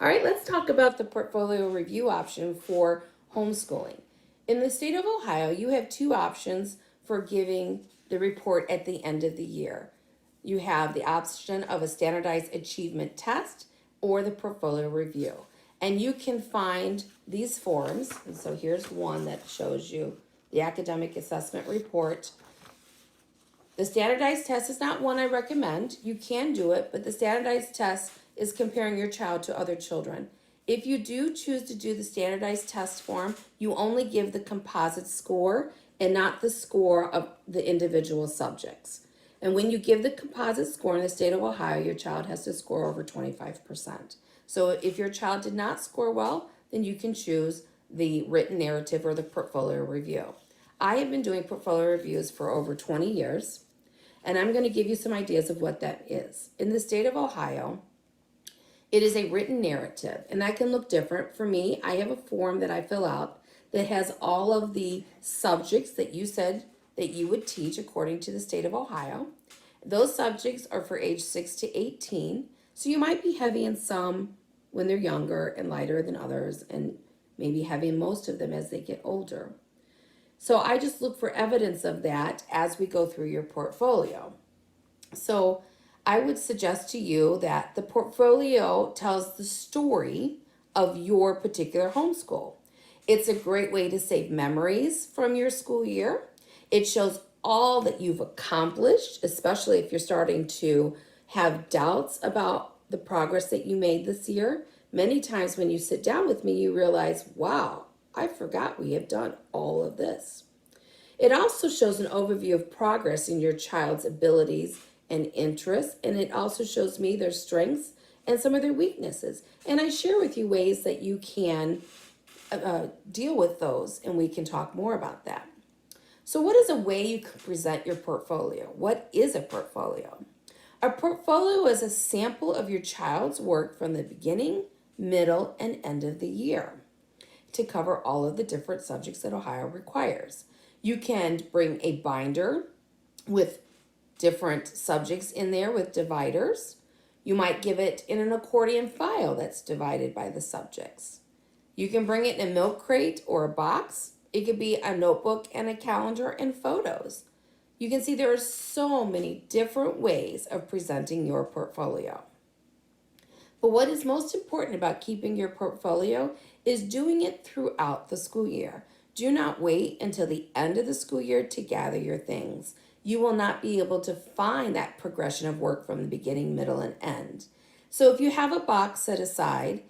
All right, let's talk about the portfolio review option for homeschooling. In the state of Ohio, you have two options for giving the report at the end of the year. You have the option of a standardized achievement test or the portfolio review. And you can find these forms. And so here's one that shows you the academic assessment report. The standardized test is not one I recommend. You can do it, but the standardized test is comparing your child to other children. If you do choose to do the standardized test form, you only give the composite score and not the score of the individual subjects. And when you give the composite score in the state of Ohio, your child has to score over 25%. So if your child did not score well, then you can choose the written narrative or the portfolio review. I have been doing portfolio reviews for over 20 years, and I'm going to give you some ideas of what that is. In the state of Ohio, it is a written narrative, and that can look different. For me, I have a form that I fill out that has all of the subjects that you said that you would teach according to the state of Ohio. Those subjects are for age 6 to 18, so you might be heavy in some when they're younger and lighter than others, and maybe heavy in most of them as they get older. So I just look for evidence of that as we go through your portfolio. So I would suggest to you that the portfolio tells the story of your particular homeschool. It's a great way to save memories from your school year. It shows all that you've accomplished, especially if you're starting to have doubts about the progress that you made this year. Many times when you sit down with me, you realize, wow, I forgot we have done all of this. It also shows an overview of progress in your child's abilities and interests, and it also shows me their strengths and some of their weaknesses. And I share with you ways that you can deal with those, and we can talk more about that. So what is a way you can present your portfolio? What is a portfolio? A portfolio is a sample of your child's work from the beginning, middle, and end of the year to cover all of the different subjects that Ohio requires. You can bring a binder with different subjects in there with dividers. You might give it in an accordion file that's divided by the subjects. You can bring it in a milk crate or a box. It could be a notebook and a calendar and photos. You can see there are so many different ways of presenting your portfolio. But what is most important about keeping your portfolio is doing it throughout the school year. Do not wait until the end of the school year to gather your things. You will not be able to find that progression of work from the beginning, middle, and end. So if you have a box set aside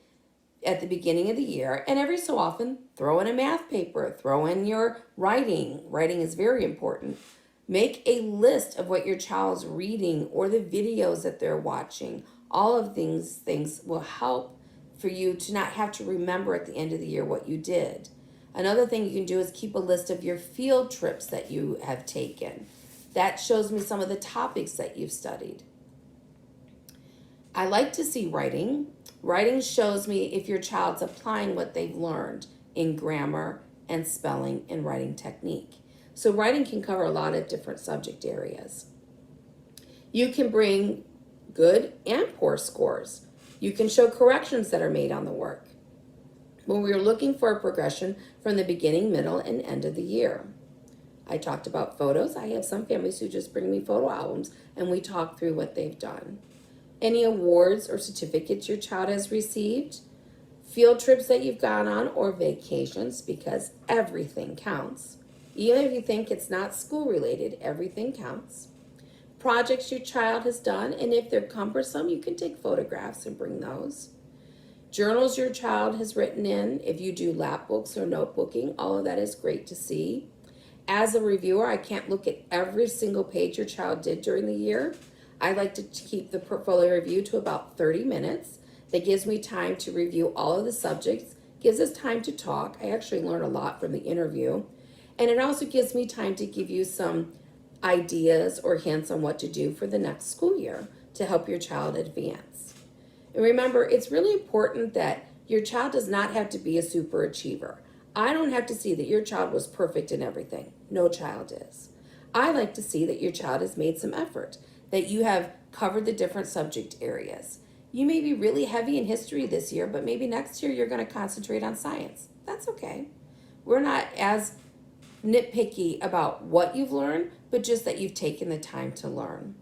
at the beginning of the year, and every so often throw in a math paper, throw in your writing. Writing is very important. Make a list of what your child's reading or the videos that they're watching. All of these things will help for you to not have to remember at the end of the year what you did. Another thing you can do is keep a list of your field trips that you have taken. That shows me some of the topics that you've studied. I like to see writing. Writing shows me if your child's applying what they've learned in grammar and spelling and writing technique. So writing can cover a lot of different subject areas. You can bring good and poor scores. You can show corrections that are made on the work. When we're looking for a progression from the beginning, middle, and end of the year. I talked about photos. I have some families who just bring me photo albums and we talk through what they've done. Any awards or certificates your child has received, field trips that you've gone on, or vacations, because everything counts. Even if you think it's not school related, everything counts. Projects your child has done, and if they're cumbersome, you can take photographs and bring those. Journals your child has written in, if you do lap books or notebooking, all of that is great to see. As a reviewer, I can't look at every single page your child did during the year. I like to keep the portfolio review to about 30 minutes. That gives me time to review all of the subjects, gives us time to talk. I actually learn a lot from the interview. And it also gives me time to give you some ideas or hints on what to do for the next school year to help your child advance. And remember, it's really important that your child does not have to be a super achiever. I don't have to see that your child was perfect in everything. No child is. I like to see that your child has made some effort, that you have covered the different subject areas. You may be really heavy in history this year, but maybe next year you're going to concentrate on science. That's okay. We're not as nitpicky about what you've learned, but just that you've taken the time to learn.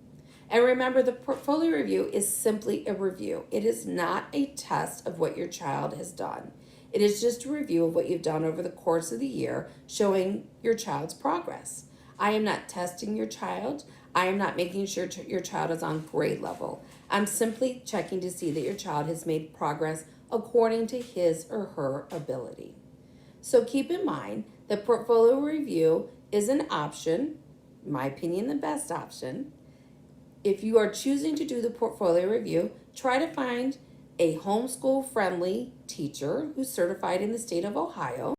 And remember, the portfolio review is simply a review. It is not a test of what your child has done. It is just a review of what you've done over the course of the year, showing your child's progress. I am not testing your child. I am not making sure your child is on grade level. I'm simply checking to see that your child has made progress according to his or her ability. So keep in mind that portfolio review is an option, in my opinion, the best option. If you are choosing to do the portfolio review, try to find a homeschool friendly teacher who's certified in the state of Ohio.